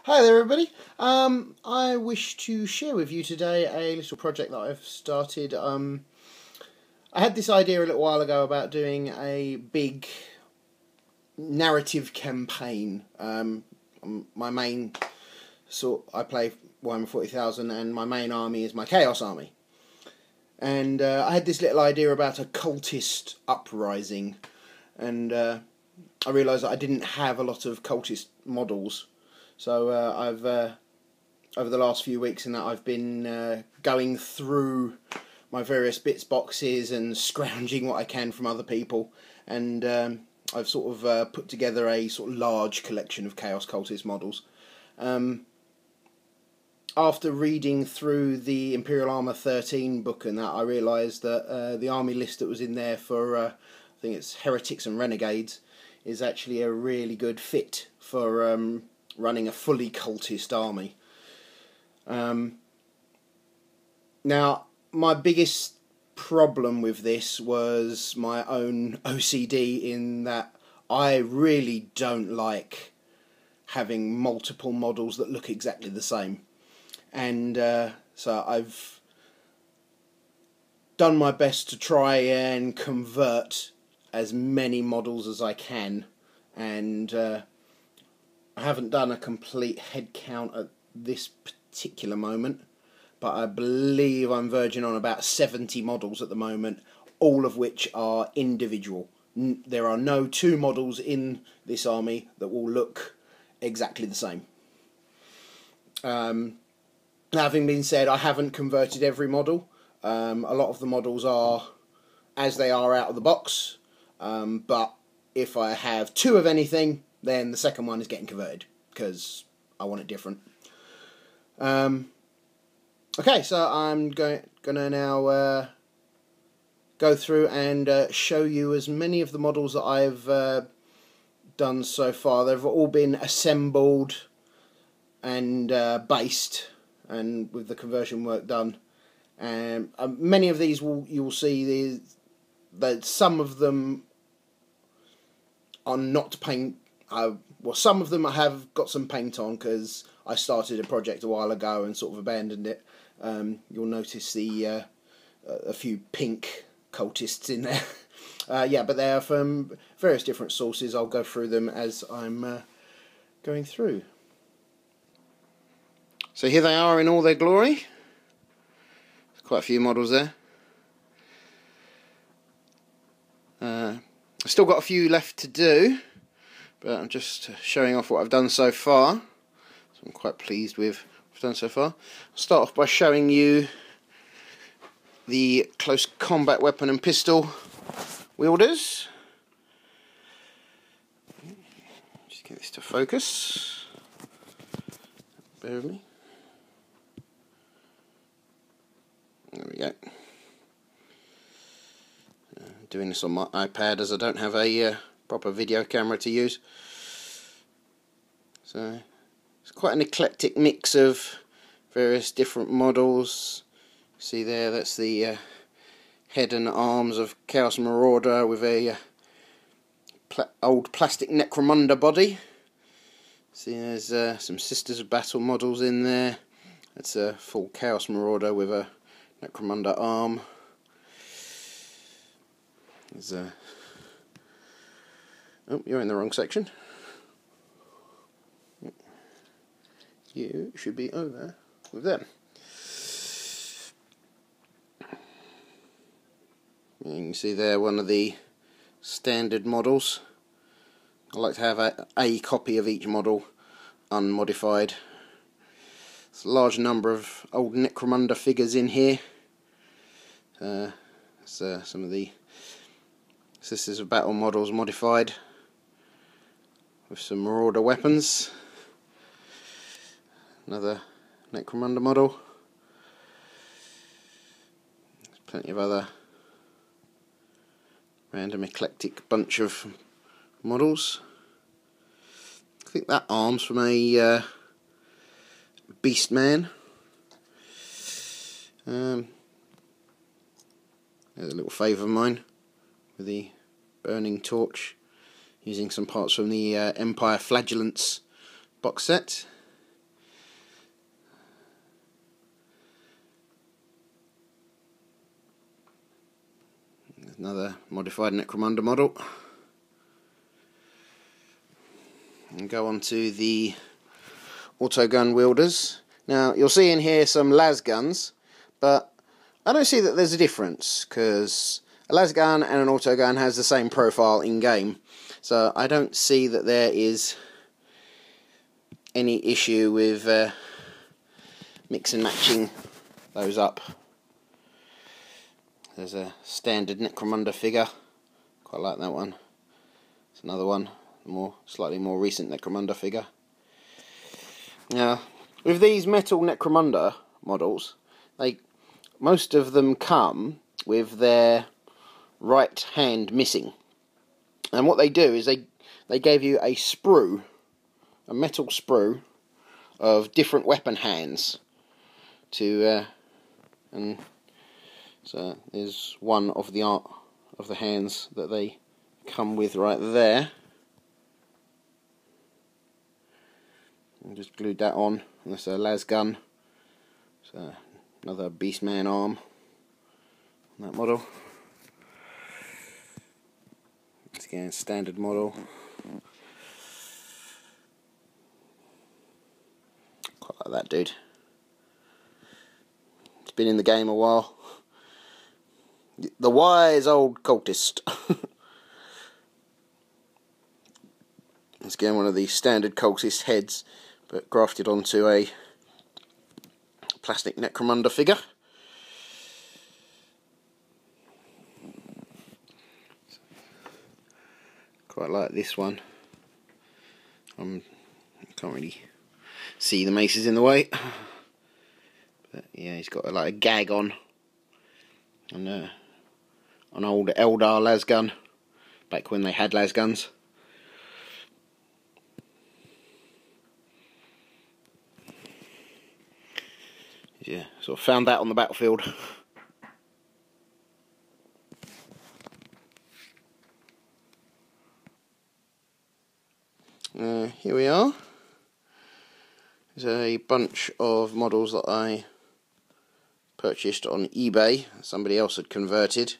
Hi there everybody. I wish to share with you today a little project that I've started. I had this idea a little while ago about doing a big narrative campaign. My main I play Warhammer 40,000 and my main army is my Chaos Army. And I had this little idea about a cultist uprising, and I realised that I didn't have a lot of cultist models. So I've over the last few weeks and that I've been going through my various bits boxes and scrounging what I can from other people, and I've sort of put together a sort of large collection of Chaos Cultist models. After reading through the Imperial Armour 13 book and that, I realised that the army list that was in there for I think it's Heretics and Renegades is actually a really good fit for running a fully cultist army. Now, my biggest problem with this was my own OCD, in that I really don't like having multiple models that look exactly the same. And so I've done my best to try and convert as many models as I can, and I haven't done a complete head count at this particular moment, but I believe I'm verging on about 70 models at the moment, all of which are individual. There are no two models in this army that will look exactly the same. Having been said, I haven't converted every model. A lot of the models are as they are out of the box, but if I have two of anything, then the second one is getting converted because I want it different. Okay, so I'm gonna now go through and show you as many of the models that I've done so far. They've all been assembled and based, and with the conversion work done. And many of these you'll see that some of them are not paint. Well, some of them I have got some paint on because I started a project a while ago and sort of abandoned it. You'll notice a few pink cultists in there. Yeah, but they are from various different sources. I'll go through them as I'm going through. So here they are in all their glory. There's quite a few models there. I've still got a few left to do, but I'm just showing off what I've done so far. So I'm quite pleased with what I've done so far. I'll start off by showing you the close combat weapon and pistol wielders. Just get this to focus. Bear with me. There we go. Doing this on my iPad as I don't have a proper video camera to use. So it's quite an eclectic mix of various different models. See there, that's the head and arms of Chaos Marauder with a old plastic Necromunda body. See, there's some Sisters of Battle models in there. That's a full Chaos Marauder with a Necromunda arm. There's oh, you're in the wrong section. You should be over with them. You can see there one of the standard models. I like to have a copy of each model unmodified. There's a large number of old Necromunda figures in here. Some of the Sisters of Battle models modified with some Marauder weapons. Another Necromunda model. There's plenty of other random eclectic bunch of models. I think that arm's from a Beast Man. There's a little favour of mine with the burning torch, using some parts from the Empire Flagellants box set. Another modified Necromunda model. And go on to the autogun wielders. Now you'll see in here some las guns, but I don't see that there's a difference, because a las gun and an autogun has the same profile in game, so I don't see that there is any issue with mix and matching those up. There's a standard Necromunda figure, quite like that one. It's another one, slightly more recent Necromunda figure. Now, with these metal Necromunda models, most of them come with their right hand missing. And what they do is they gave you a sprue, a metal sprue of different weapon hands to and so there's one of the art of the hands that they come with right there. And just glued that on, and that's a las gun. So another Beastman arm on that model. It's again standard model. Quite like that dude. It's been in the game a while. The wise old cultist. It's again one of the standard cultist heads, but grafted onto a plastic Necromunda figure. Quite like this one. I can't really see the maces in the way, but yeah, he's got like a gag on, and an old Eldar las gun, back when they had las guns. Yeah, sort of found that on the battlefield. Here we are. There's a bunch of models that I purchased on eBay. Somebody else had converted.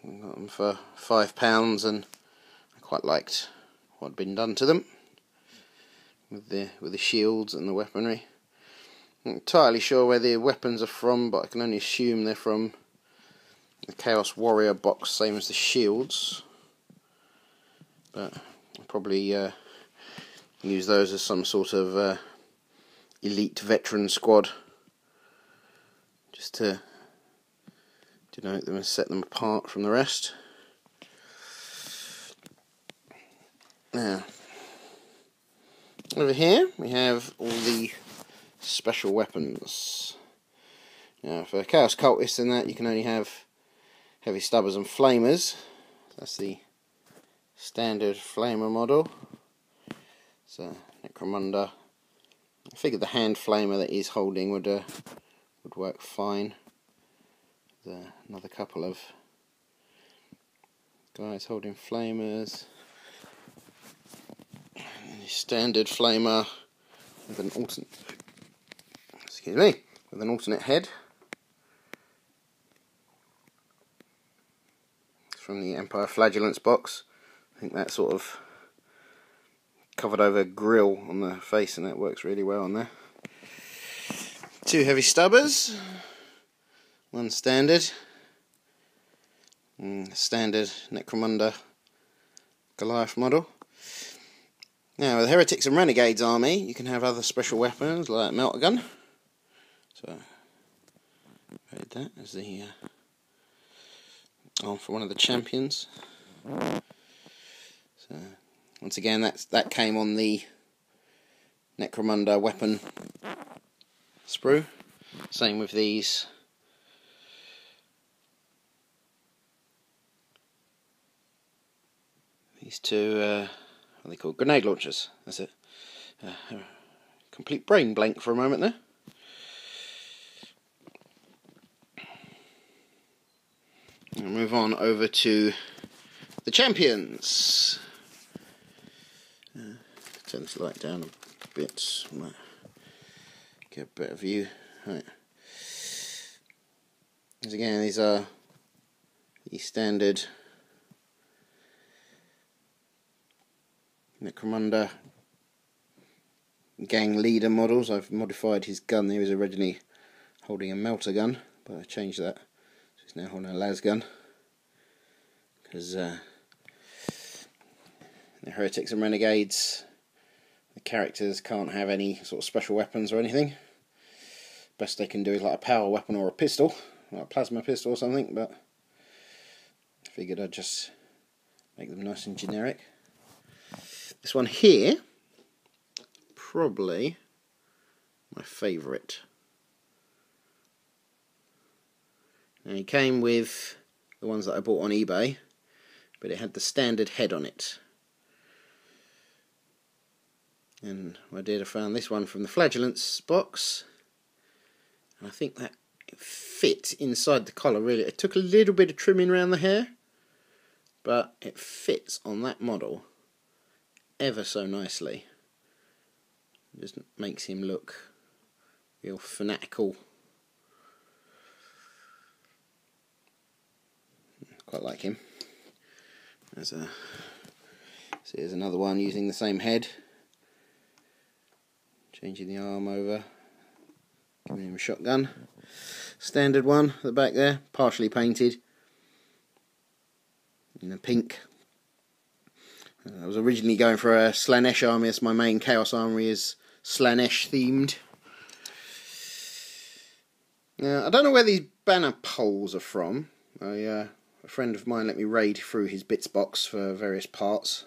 I got them for £5, and I quite liked what had been done to them with the shields and the weaponry. I'm not entirely sure where the weapons are from, but I can only assume they're from the Chaos Warrior box, same as the shields. But I'll probably use those as some sort of elite veteran squad, just to denote them and set them apart from the rest. Now, over here we have all the special weapons. Now, for Chaos Cultists and that, you can only have heavy stubbers and flamers. That's the standard flamer model. So Necromunda. I figured the hand flamer that he's holding would work fine. There's another couple of guys holding flamers. And the standard flamer with an alternate, with an alternate head. It's from the Empire Flagellants box. I think that sort of covered over grill on the face, and that works really well on there. Two heavy stubbers, one standard, standard Necromunda Goliath model. Now, with the Heretics and Renegades army, you can have other special weapons like melter gun. So, read that as the arm for one of the champions. So, once again, that came on the Necromunda weapon sprue. Same with these two, what are they called? Grenade launchers. That's it. Complete brain blank for a moment there. We'll move on over to the champions. Turn this light down a bit, might get a better view. Right. As again, these are the standard Necromunda gang leader models. I've modified his gun. He was originally holding a melter gun, but I changed that, so he's now holding a las gun, because the heretics and renegades, the characters can't have any sort of special weapons or anything. Best they can do is like a power weapon or a pistol, like a plasma pistol or something, but I figured I'd just make them nice and generic. This one here, probably my favourite. Now, he came with the ones that I bought on eBay, but it had the standard head on it. And I found this one from the Flagellants box, and I think that it fit inside the collar really. It took a little bit of trimming around the hair, but it fits on that model ever so nicely. It just makes him look real fanatical. Quite like him. So here's another one using the same head. Changing the arm over, giving him a shotgun. Standard one at the back there, partially painted in a pink. I was originally going for a Slaanesh army, as my main Chaos army is Slaanesh themed. Now, I don't know where these banner poles are from. A friend of mine let me raid through his bits box for various parts.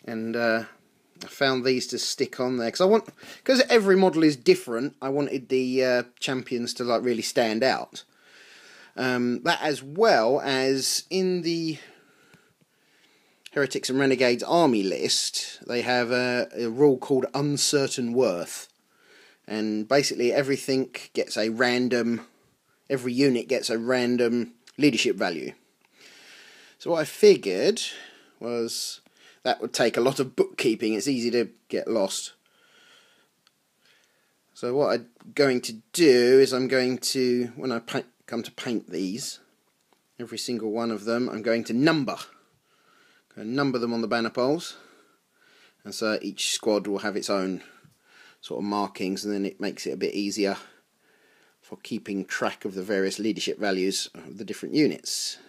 And I found these to stick on there, because every model is different, I wanted the champions to like really stand out. That, as well as in the Heretics and Renegades army list, they have a rule called uncertain worth, and basically every unit gets a random leadership value. So what I figured was that would take a lot of bookkeeping. It's easy to get lost. So what I'm going to do is when I come to paint these, every single one of them, I'm going to number. Number them on the banner poles, and so each squad will have its own sort of markings, and then it makes it a bit easier for keeping track of the various leadership values of the different units.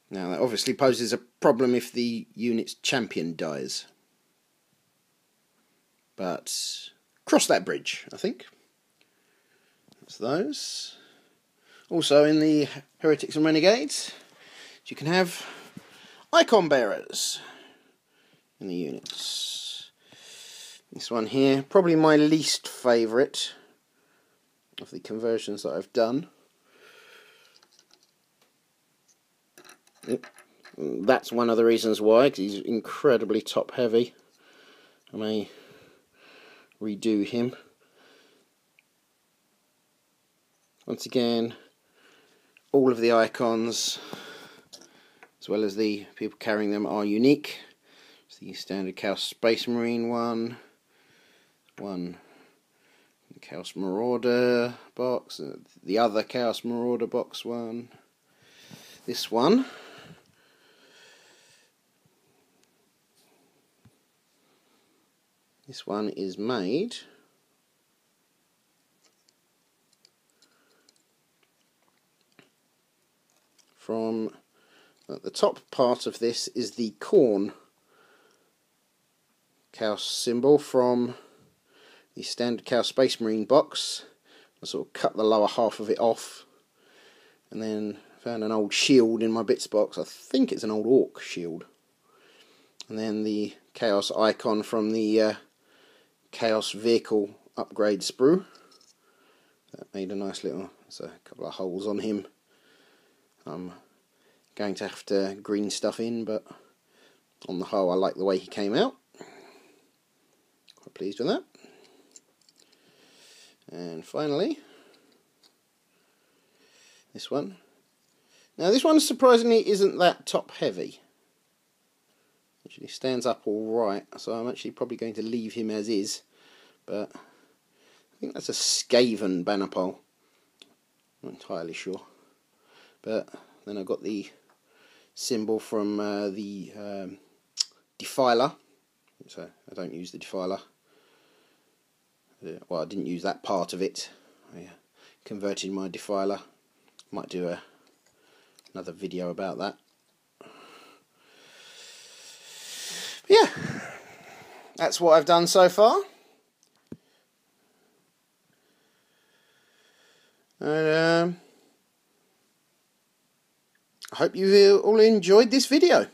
Now, that obviously poses a problem if the unit's champion dies, but cross that bridge, I think. That's those. Also, in the Heretics and Renegades, you can have icon bearers in the units. This one here, probably my least favourite of the conversions that I've done. That's one of the reasons why, because he's incredibly top heavy. I may redo him. Once again, all of the icons, as well as the people carrying them, are unique. It's the standard Chaos Space Marine one Chaos Marauder box, the other Chaos Marauder box one, this one. This one is made from, at the top part of this is the Khorne Chaos symbol from the standard Chaos Space Marine box. I sort of cut the lower half of it off, and then found an old shield in my bits box. I think it's an old Orc shield. And then the Chaos icon from the Chaos vehicle upgrade sprue. That made a nice little, there's a couple of holes on him. I'm going to have to green stuff in, but on the whole I like the way he came out. Quite pleased with that. And finally, this one. Now this one surprisingly isn't that top heavy. Actually stands up all right, so I'm actually probably going to leave him as is, but think that's a Skaven banner pole. Not entirely sure. But then I've got the symbol from the defiler. So I don't use the defiler. Well, I didn't use that part of it. I converted my defiler. Might do another video about that. But yeah, that's what I've done so far. And I hope you all enjoyed this video.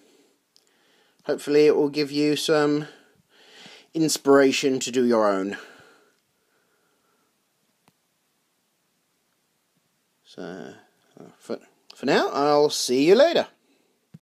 Hopefully it will give you some inspiration to do your own. So, for now, I'll see you later.